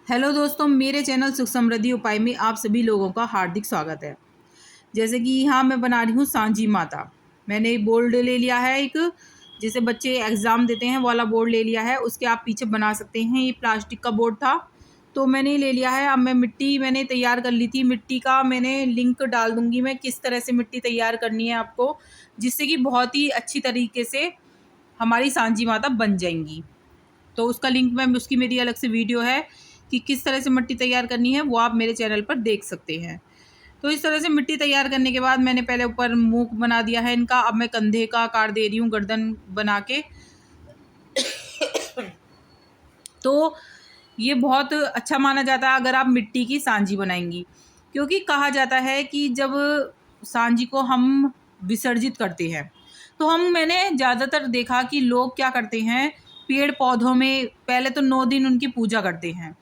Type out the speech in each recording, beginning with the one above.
Hello दोस्तों, मेरे channel सुख समृद्धि उपाय में आप सभी लोगों का हार्दिक स्वागत है। जैसे कि यहाँ मैं बना रही हूँ सांझी माता। मैंने एक बोर्ड ले लिया है, एक जैसे बच्चे एग्ज़ाम देते हैं वो वाला बोर्ड ले लिया है। उसके आप पीछे बना सकते हैं। ये प्लास्टिक का बोर्ड था तो मैंने ले लिया है। अब मैं मिट्टी मैंने तैयार कर ली थी। मिट्टी का मैंने लिंक डाल दूँगी मैं किस तरह से मिट्टी तैयार करनी है आपको, जिससे कि बहुत ही अच्छी तरीके से हमारी सांझी माता बन जाएंगी। तो उसका लिंक मैं उसकी मेरी अलग से वीडियो है कि किस तरह से मिट्टी तैयार करनी है, वो आप मेरे चैनल पर देख सकते हैं। तो इस तरह से मिट्टी तैयार करने के बाद मैंने पहले ऊपर मुँह बना दिया है इनका। अब मैं कंधे का आकार दे रही हूँ गर्दन बना के। तो ये बहुत अच्छा माना जाता है अगर आप मिट्टी की सांझी बनाएंगी, क्योंकि कहा जाता है कि जब सांझी को हम विसर्जित करते हैं तो मैंने ज़्यादातर देखा कि लोग क्या करते हैं, पेड़ पौधों में पहले तो 9 दिन उनकी पूजा करते हैं।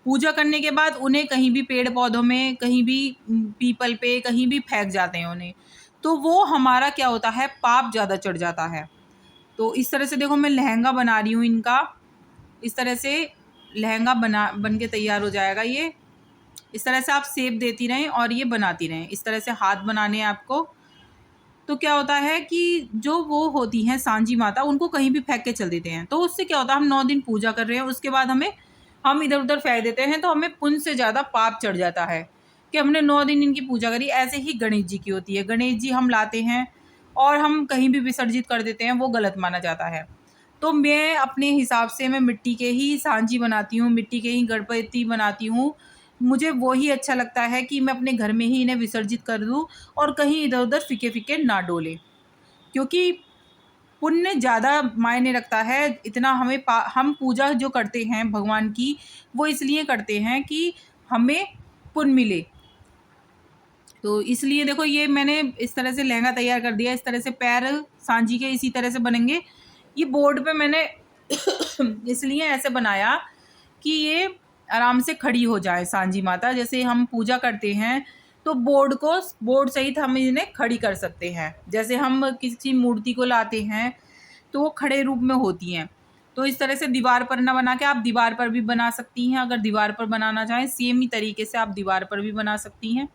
पूजा करने के बाद उन्हें कहीं भी पेड़ पौधों में, कहीं भी पीपल पे कहीं भी फेंक जाते हैं उन्हें। तो वो हमारा क्या होता है, पाप ज़्यादा चढ़ जाता है। तो इस तरह से देखो मैं लहंगा बना रही हूँ इनका। इस तरह से लहंगा बन के तैयार हो जाएगा ये। इस तरह से आप शेप देती रहें और ये बनाती रहें। इस तरह से हाथ बनाने हैं आपको। तो क्या होता है कि जो वो होती हैं सांझी माता, उनको कहीं भी फेंक के चल देते हैं। तो उससे क्या होता है, हम 9 दिन पूजा कर रहे हैं, उसके बाद हम इधर उधर फेंक देते हैं तो हमें पुण्य से ज़्यादा पाप चढ़ जाता है कि हमने 9 दिन इनकी पूजा करी। ऐसे ही गणेश जी की होती है। गणेश जी हम लाते हैं और हम कहीं भी विसर्जित कर देते हैं, वो गलत माना जाता है। तो मैं अपने हिसाब से मैं मिट्टी के ही सांझी बनाती हूँ, मिट्टी के ही गणपति बनाती हूँ। मुझे वो ही अच्छा लगता है कि मैं अपने घर में ही इन्हें विसर्जित कर दूँ और कहीं इधर-उधर फीके-फीके ना डोलें। क्योंकि पुण्य ज़्यादा मायने रखता है। इतना हम पूजा जो करते हैं भगवान की, वो इसलिए करते हैं कि हमें पुण्य मिले। तो इसलिए देखो ये मैंने इस तरह से लहंगा तैयार कर दिया। इस तरह से पैर सांझी के इसी तरह से बनेंगे। ये बोर्ड पे मैंने इसलिए ऐसे बनाया कि ये आराम से खड़ी हो जाए सांझी माता। जैसे हम पूजा करते हैं तो बोर्ड सहित हम इन्हें खड़ी कर सकते हैं। जैसे हम किसी मूर्ति को लाते हैं तो वो खड़े रूप में होती हैं। तो इस तरह से दीवार पर ना बना के आप दीवार पर भी बना सकती हैं। अगर दीवार पर बनाना चाहें सेम ही तरीके से आप दीवार पर भी बना सकती हैं,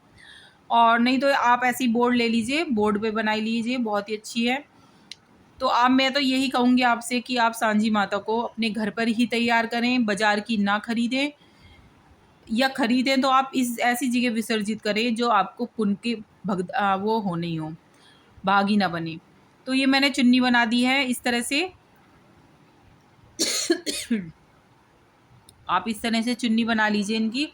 और नहीं तो आप ऐसी बोर्ड ले लीजिए, बोर्ड पे बनाई लीजिए, बहुत ही अच्छी है। तो अब मैं तो यही कहूँगी आपसे कि आप सांझी माता को अपने घर पर ही तैयार करें, बाज़ार की ना खरीदें, या खरीदें तो आप इस ऐसी जगह विसर्जित करें जो आपको पुण्य के वो हो नहीं हो, भागी ना बने। तो ये मैंने चुन्नी बना दी है इस तरह से। आप इस तरह से चुन्नी बना लीजिए इनकी।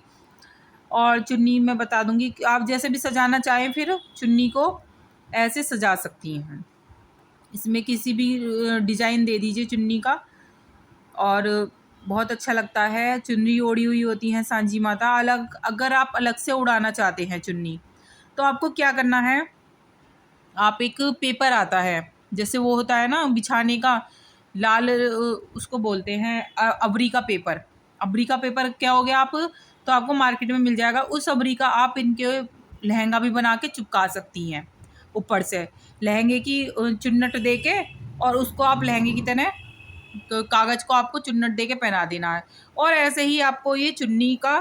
और चुन्नी मैं बता दूँगी कि आप जैसे भी सजाना चाहें फिर चुन्नी को ऐसे सजा सकती हैं। इसमें किसी भी डिज़ाइन दे दीजिए चुन्नी का, और बहुत अच्छा लगता है। चुन्नी ओढ़ी हुई होती हैं सांझी माता। अगर आप अलग से उड़ाना चाहते हैं चुन्नी, तो आपको क्या करना है, आप एक पेपर आता है, जैसे वो होता है ना बिछाने का, लाल उसको बोलते हैं अबरी का पेपर। अबरी का पेपर क्या हो गया, आप तो आपको मार्केट में मिल जाएगा। उस अबरी का आप इनके लहंगा भी बना के चिपका सकती हैं ऊपर से। लहंगे की चुन्नट दे के, और उसको आप लहंगे की तरह कागज़ को आपको चुन्नट दे के पहना देना है। और ऐसे ही आपको ये चुन्नी का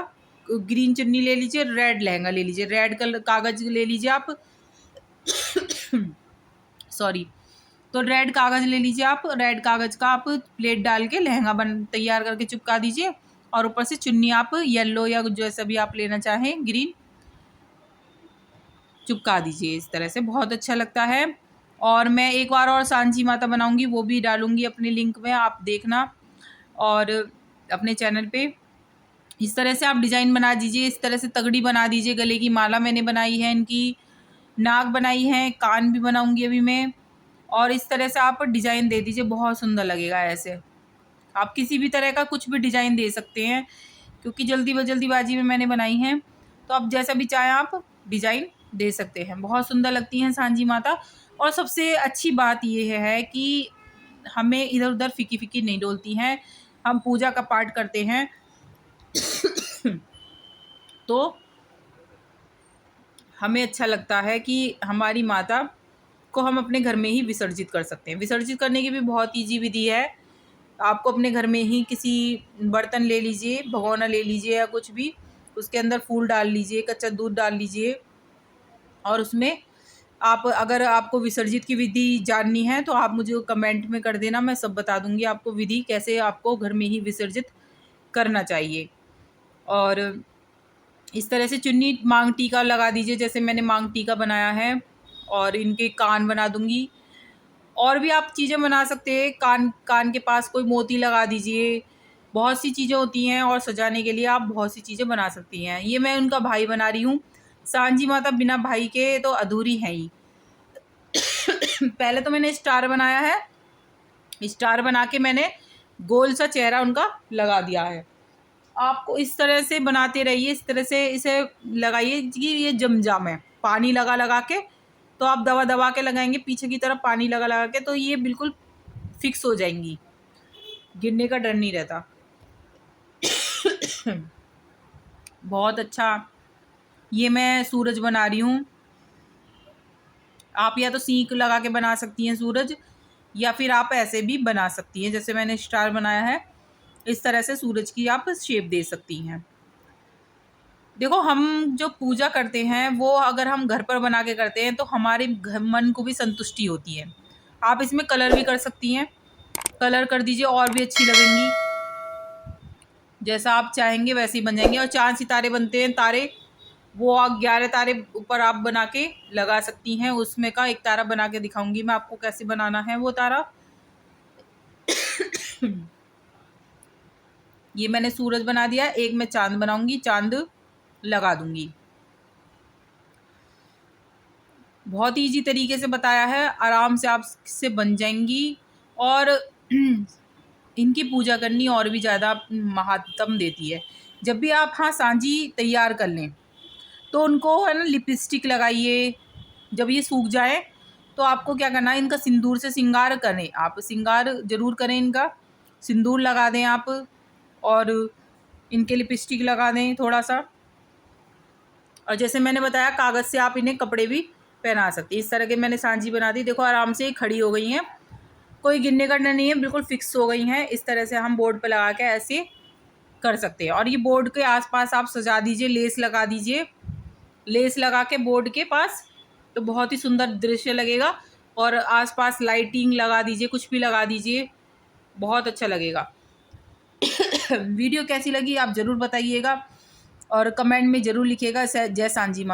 ग्रीन चुन्नी ले लीजिए, रेड लहंगा ले लीजिए, रेड कलर कागज़ ले लीजिए आप। सॉरी। तो रेड कागज़ ले लीजिए आप। रेड कागज़ का आप प्लेट डाल के लहंगा बन तैयार करके चिपका दीजिए, और ऊपर से चुन्नी आप येलो या जैसा भी आप लेना चाहें ग्रीन चिपका दीजिए। इस तरह से बहुत अच्छा लगता है। और मैं एक बार और सांझी माता बनाऊंगी, वो भी डालूंगी अपने लिंक में, आप देखना। और अपने चैनल पे इस तरह से आप डिज़ाइन बना दीजिए। इस तरह से तगड़ी बना दीजिए। गले की माला मैंने बनाई है इनकी, नाक बनाई है, कान भी बनाऊंगी अभी मैं। और इस तरह से आप डिज़ाइन दे दीजिए, बहुत सुंदर लगेगा ऐसे। आप किसी भी तरह का कुछ भी डिज़ाइन दे सकते हैं, क्योंकि जल्दीबाजी में मैंने बनाई हैं। तो आप जैसा भी चाहें आप डिज़ाइन दे सकते हैं। बहुत सुंदर लगती हैं सांझी माता। और सबसे अच्छी बात ये है कि हमें इधर-उधर फीकी-फीकी नहीं डोलती हैं। हम पूजा का पाठ करते हैं तो हमें अच्छा लगता है कि हमारी माता को हम अपने घर में ही विसर्जित कर सकते हैं। विसर्जित करने की भी बहुत ईज़ी विधि है। आपको अपने घर में ही किसी बर्तन ले लीजिए, भगोना ले लीजिए या कुछ भी, उसके अंदर फूल डाल लीजिए, कच्चा दूध डाल लीजिए और उसमें आप, अगर आपको विसर्जित की विधि जाननी है तो आप मुझे कमेंट में कर देना, मैं सब बता दूंगी आपको विधि कैसे आपको घर में ही विसर्जित करना चाहिए। और इस तरह से चुन्नी मांग टीका लगा दीजिए, जैसे मैंने मांग टीका बनाया है, और इनके कान बना दूंगी। और भी आप चीज़ें बना सकते हैं, कान कान के पास कोई मोती लगा दीजिए, बहुत सी चीज़ें होती हैं और सजाने के लिए आप बहुत सी चीज़ें बना सकती हैं। ये मैं उनका भाई बना रही हूँ। सांझी माता बिना भाई के तो अधूरी है ही। पहले तो मैंने स्टार बनाया है, स्टार बना के मैंने गोल सा चेहरा उनका लगा दिया है। आपको इस तरह से बनाते रहिए, इस तरह से इसे लगाइए कि ये जम जाम है, पानी लगा लगा के, तो आप दबा दबा के लगाएंगे पीछे की तरफ पानी लगा लगा के, तो ये बिल्कुल फिक्स हो जाएंगी, गिरने का डर नहीं रहता। बहुत अच्छा। ये मैं सूरज बना रही हूँ। आप या तो सींक लगा के बना सकती हैं सूरज, या फिर आप ऐसे भी बना सकती हैं, जैसे मैंने स्टार बनाया है इस तरह से सूरज की आप शेप दे सकती हैं। देखो, हम जो पूजा करते हैं वो अगर हम घर पर बना के करते हैं तो हमारे मन को भी संतुष्टि होती है। आप इसमें कलर भी कर सकती हैं, कलर कर दीजिए और भी अच्छी लगेंगी। जैसा आप चाहेंगे वैसे ही बन जाएंगे। और चांद सितारे बनते हैं, तारे, वो आप 11 तारे ऊपर आप बना के लगा सकती हैं। उसमें का एक तारा बना के दिखाऊंगी मैं आपको कैसे बनाना है वो तारा। ये मैंने सूरज बना दिया, एक मैं चांद बनाऊंगी, चांद लगा दूंगी। बहुत ईजी तरीके से बताया है, आराम से आप से बन जाएंगी। और इनकी पूजा करनी और भी ज़्यादा महात्म देती है। जब भी आप सांझी तैयार कर लें तो उनको है ना लिपस्टिक लगाइए। जब ये सूख जाए तो आपको क्या करना है, इनका सिंदूर से श्रृंगार करें, आप श्रृंगार जरूर करें, इनका सिंदूर लगा दें आप, और इनके लिपस्टिक लगा दें थोड़ा सा। और जैसे मैंने बताया, कागज़ से आप इन्हें कपड़े भी पहना सकते हैं। इस तरह के मैंने सांझी बना दी। देखो आराम से खड़ी हो गई हैं, कोई गिरने का डर नहीं है, बिल्कुल फिक्स हो गई हैं। इस तरह से हम बोर्ड पे लगा के ऐसे कर सकते हैं। और ये बोर्ड के आसपास आप सजा दीजिए, लेस लगा दीजिए, लेस लगा के बोर्ड के पास, तो बहुत ही सुंदर दृश्य लगेगा। और आसपास लाइटिंग लगा दीजिए, कुछ भी लगा दीजिए, बहुत अच्छा लगेगा। वीडियो कैसी लगी आप ज़रूर बताइएगा और कमेंट में ज़रूर लिखिएगा। जय सांझी माँ।